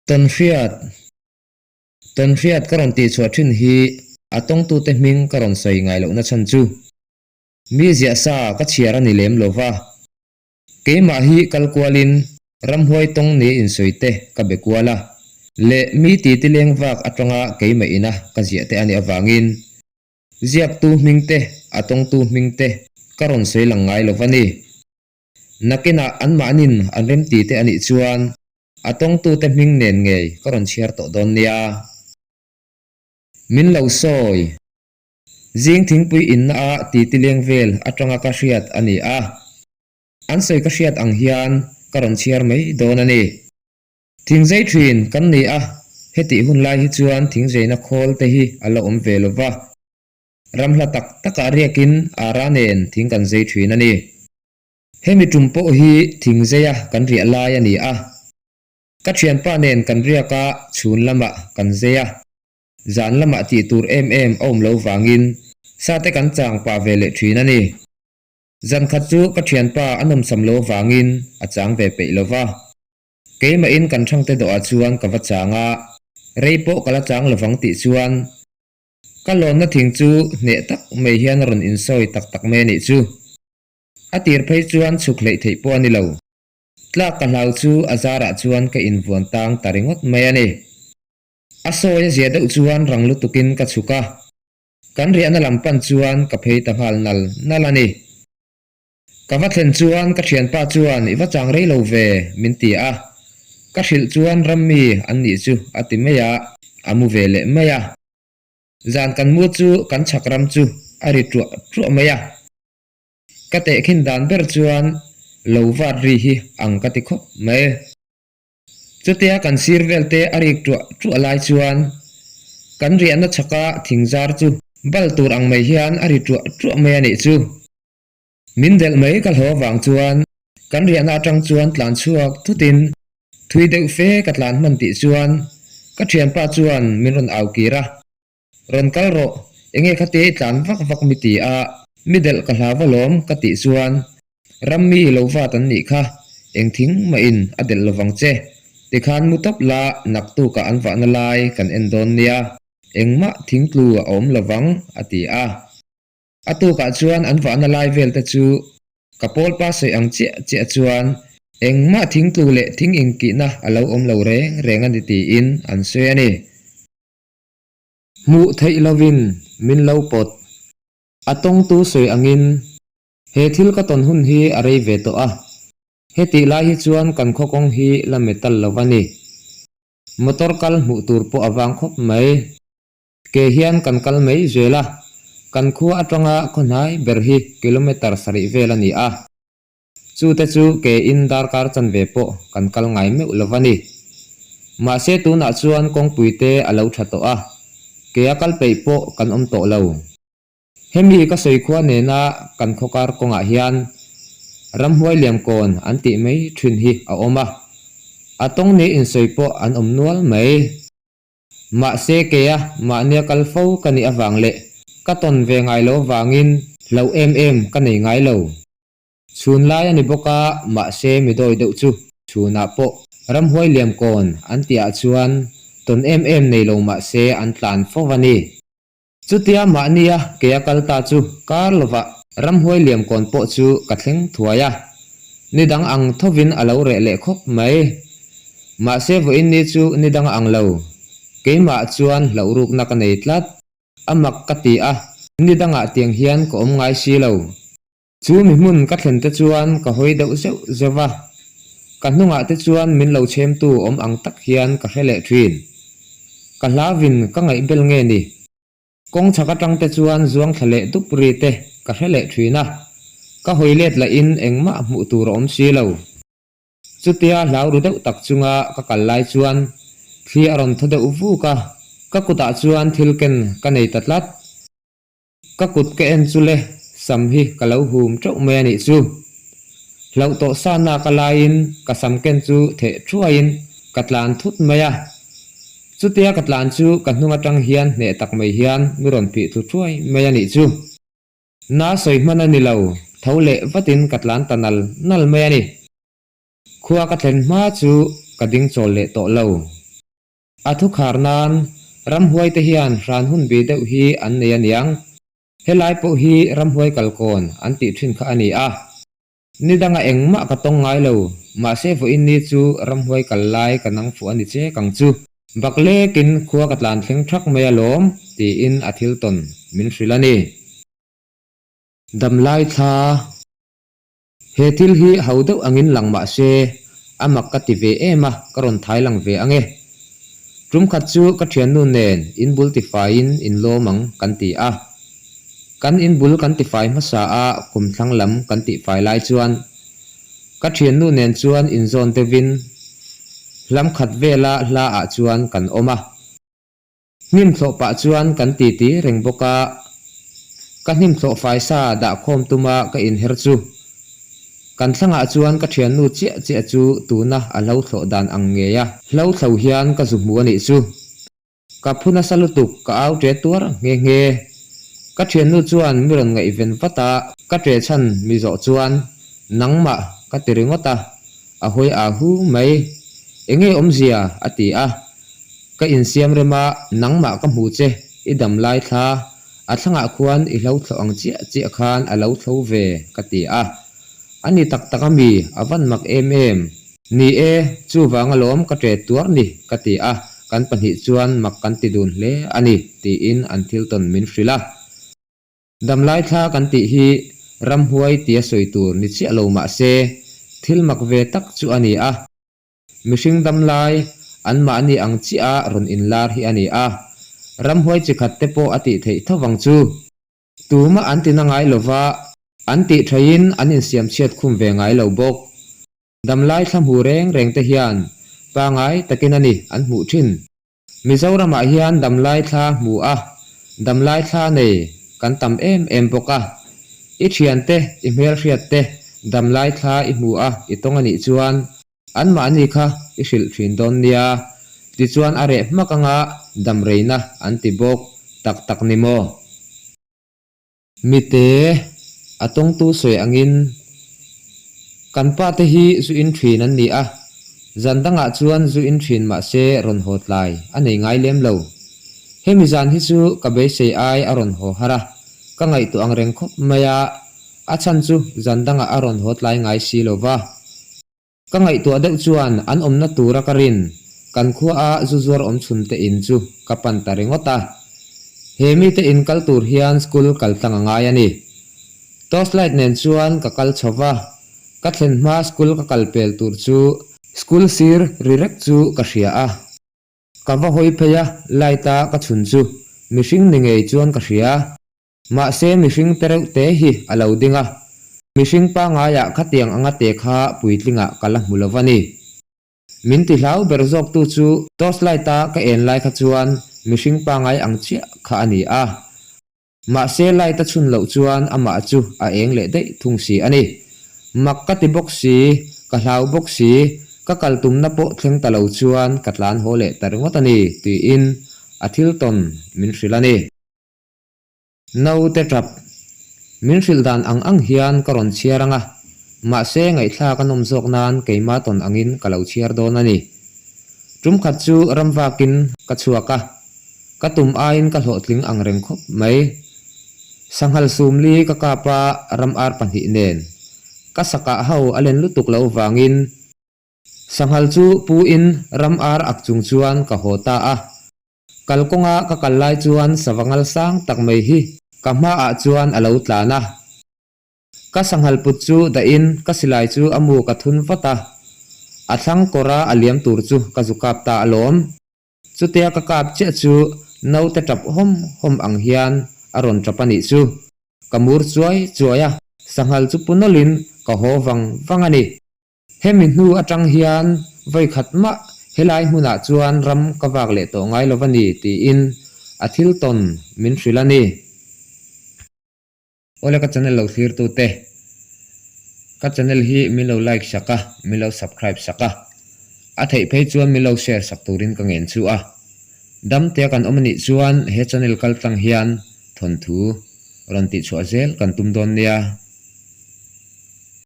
ton hriat karon ti chhuat thin hi atong tu te hming karon sei ngai lo na chan chu mi zia sa ka chiar ani lem lova keima hi kalkwalin ramhuai tong ni in soite ka bekwala le mi ti tileng wak atonga keima ina ka zia te ani awangin ziak tu hming te atong tu hming te karon sei lang ngai lovani nakina anmanin anrem ti te ani chuan atong tu te hming nen ngei karon chiar to don nia min lo soi jing thingpui in na a ti tileng vel atanga ka hriat ani a an sei ka hriat ang hian karon chiar mai don ani thingzai thin kan ni a heti hun lai hi chuan thingzai na khol te hi alo om velova ramhla tak taka riakin ara nen thing kan zai thin ani hemi tumpo hi thingzaya kan ria lai ani a ka thian pa nen kan riaka chhun lama kan zeya zan lama ti tur em om lo wangin sate kan chang pa vele thin ani zan khat chu ka thian pa anom sam lo wangin a chang ve pe lova keima in kan thang te do a chuan ka wa changa reipo kala chang lawang ti chuan kalon na thing chu ne tak me hian ron in soi tak tak me ni chu atir phei chuan chuk lei thei po ani lo tlak ka hlau chu azara chuan ka in vuan tang taringot mai ani asoya zia deuh chuan ranglu tukin ka chuka kan ria na lampan chuan ka phei ta hal nal nalani ka va thlen chuan ka thian pa chuan iwa chang rei lo ve min ti a ka hril chuan rammi an ni chu ati meya amu vele meya zan kan mu chu kan chakram chu ari tru meya ka te khin dan ber chuan lo war ri hi ang ka ti khop me chutia kan sir velte ari tru alai chuan kan ria na chaka thingzar chu bal tur ang mai hian ari tru me ani chu min del mai kal ho wang chuan kan ria na tang chuan tlan chuak thutin thui deuh fe ka tlan man ti chuan ka thian pa chuan min ron au kira ron kal ro enge khate tlan vak mi ti a midel ka hlawa lom ka ti chuan rammi lova tan ni kha eng thing ma in adel lowang che ti khan mutop la naktu ka anwa na lai kan endon nia engma thingtlu a om lowang ati a atu ka chuan anwa na lai vel te chu kapol pa sei ang che chuan engma thingtlu le thing ing ki na alo om lo reng ani ti in an se ani mu thei lovin min lo pot atong tu soi angin he thil ka ton hun hi arei ve to a heti lai hi chuan kan khokong hi la metal lovani motor kal mu tur po awang khop mai ke hian kan kal mai zela kan khu atanga khonai ber hi kilometer sari velani a chu te chu ke in dar kar chan ve po kan kal ngai me lovani ma se tu na chuan kong puite alo thato a ke akal pe po kan om to lo hemi ka soi khwa ne na kan khokar konga hian ramhuai liam kon anti mai thin hi a oma atong ni in soi po an om nual mai ma se ke ya ma ne kal fo kani awang le ka ton ve ngai lo wangin lo em ka nei ngai lo chun lai ani boka ma se mi doi deuh chu chuna po ramhuai liam kon anti a chuan ton em nei lo ma se an tlan fo wani chutia ma nia ke akal ta chu kar lova ramhuai liam kon po chu ka thleng thuaya nidang ang thovin alo re le khop mai ma se vo in ni chu nidang ang lo keima chuan lo ruk na ka nei tlat amak ka ti a nidanga tiang hian ko om ngai si lo chu mi mun ka thlen te chuan ka hoi deuh zewa ka hnunga te chuan min lo chem tu om ang tak hian ka hele thin ka hlavin ka ngai bel nge ni kong chaka tang te chuan zuang thale dupri te ka hele thina ka hoilet la in engma mu tur om si lo chutia hlau ru deuh tak chunga ka kal lai chuan thli aron thode uvu ka kuta chuan thilken ka nei tatlat ka kut ke en chule sam hi kalau hum trau me ani chu hlau to sana ka lain ka sam ken chu the thuain katlan thut maya chutia katlan chu ka hnunga tang hian ne tak mai hian miron pi thu thuai me ani chu na soi man ani lo thole vatin katlan tanal nal me ani khuwa ka thlen ma chu ka ding chol le to lo athu kharnan ram huai te hian ran hun be deuh hi an nei aniang helai po hi ram huai kalkon an ti thin kha ani a nidanga engma ka tong ngai lo ma se vo in ni chu ram huai kal lai kanang fu ani che kang chu bakle kin khuwa ka tlan thleng thak mai alom ti in athil ton min hrilani damlai tha he thil hi haudeu angin langma se amak ka ti ve ema karon thai lang ve ange trum khat chu ka thian nu nen in bul ti fain in lo mang kan ti a kan in bul kan ti fai ma sa a kum thlang lam kan ti fai lai chuan ka thian nu nen chuan in zon te vin lam khat vela hla a chuan kan oma nim thlo pa chuan kan ti ti reng boka ka nim thlo fai sa da khom tuma ka in her chu kan thlanga chuan ka thian nu chia chia chu tuna a lo thlo dan ang nge ya lo thlo hian ka zu mu ani chu ka phuna salutuk ka au tre tur nge nge ka thian nu chuan miron ngai ven vata ka tre chan mi zo chuan nangma ka tiringota a hoi a hu mai enge omzia ati a ka in siam rema nangma ka mu che idam lai tha a thlanga khuan i lo thlo ang chia chia khan a lo thlo ve ka ti a ani tak takami avan mak em em ni e chu wanga lom ka tre tur ni ka ti a kan panhi chuan mak kan ti dun hle ani ti in an thil ton min hrila damlai tha kan ti hi ram huai tia soi tur ni chi lo ma se thil mak ve tak chu ani a mihring damlai an ma ani ang chi a ron in lar hi ani a ram huai chi khat te po ati thei thawang chu tuma an ti na ngai lova an ti thain an in siam chiat khum ve ngai lo bok damlai thlam hu reng reng te hian pa ngai takin ani an mu thin mizoram a hian damlai thla mu a damlai thla nei kan tam em em boka i thian te i mel hriat te damlai thla i mu a i tong ani chuan an ma ani kha i hril thin don nia ti chuan are makanga dam reina an ti bok tak tak ni mo mi te atong tu soi angin kan pa te hi zu in thin an ni a zandanga chuan zu in thin ma se ron hot lai anei ngai lem lo hemi zan hi chu ka be sei ai aron ho hara ka ngai tu ang reng khop maya a chan chu zandanga aron hot lai ngai si lova ka ngai tu adeu chuan an omna tura karin kan khua a zuzuar om chhun te in chu kapan ta rengota hemi te in kal tur hian school kal tanga ngai ani torchlight nen chuan ka kal chowa ka thlen ma school ka kal pel tur chu school sir rirek chu ka hria a ka va hoi pheya laita ka chhun chu mihring ni ngei chuan ka hria ma se mihring tereuh te hi alo dinga mihring pa nga ya khatiang anga te kha puitlinga kala mulovani min ti hlau berzok tu chu torchlight ta ka en lai kha chuan mihring pa ngai ang chia kha ani a ma se lai ta chun lo chuan ama chu a eng le dei thung si ani mak ka ti box si ka hlau box si ka kaltum na po thleng ta lo chuan katlan hole taringot ani ti in athil ton min hrilani no te trap min hril dan ang hian karon chiaranga ma se ngai thla ka nom zok nan keima ton angin kalau chiar don ani tum khat chu ramwakin ka chuaka ka tum ain ka hlotling ang reng khop mai sanghal sumli ka kapa ram ar panhi nen ka saka hau alen lutuk lo wangin sanghal chu pu in ram ar ak chung chuan ka hota a kalkonga ka kallai chuan sawangal sang tak mai hi ka ma a chuan alo tlana ka sanghal put chu da in ka silai chu amu ka thun vata athang kora aliam tur chu ka zukap ta alom chu te ka kap che chu no te tap hom hom ang hian aron trapani chu kamur chuai chuaya sanghal chu punolin ka ho wang ani hemin hu atang hian vai khatma helai huna chuan ram ka wak le to ngai lovani ti in athil ton min hrilani ole ka channel lo thlir tu te ka channel hi milo like saka milo subscribe saka a thei phei chuan milo share sak turin ka ngen chu a dam te kan omani chuan he channel kal tang hian thon thu ron ti chua zel kan tum don nia